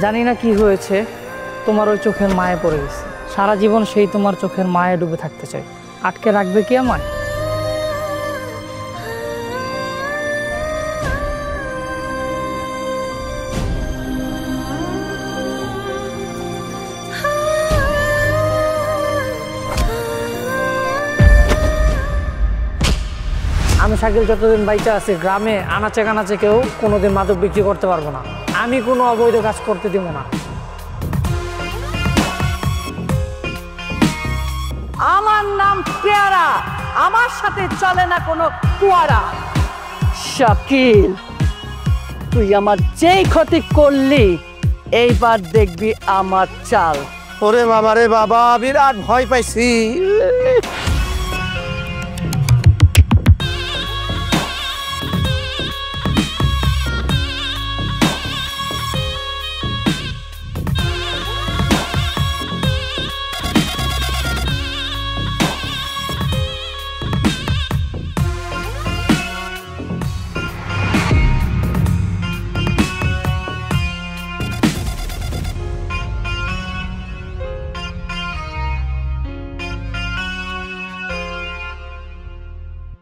জানি না কি হয়েছে, তোমার ওই চোখের মায়ে পড়ে গেছে। সারা জীবন সেই তোমার চোখের মায়ে ডুবে থাকতে চাই। আটকে রাখবে কি আমায়? আমি শাকিল যতদিন বাইচা আছি, গ্রামে আনাচে কানাচে কেউ কোনোদিন মাদক বিক্রি করতে পারবো না। আমি কোনো অবৈধ কাজ করতে দিব না। আমার নাম পেয়ারা, আমার সাথে চলে না কোনো কুয়ারা। শাকিল, তুই আমার যেই ক্ষতি করলি, এইবার দেখবি আমার চাল। ওরে বাবা রে বাবা, বিরাট ভয় পাইছি।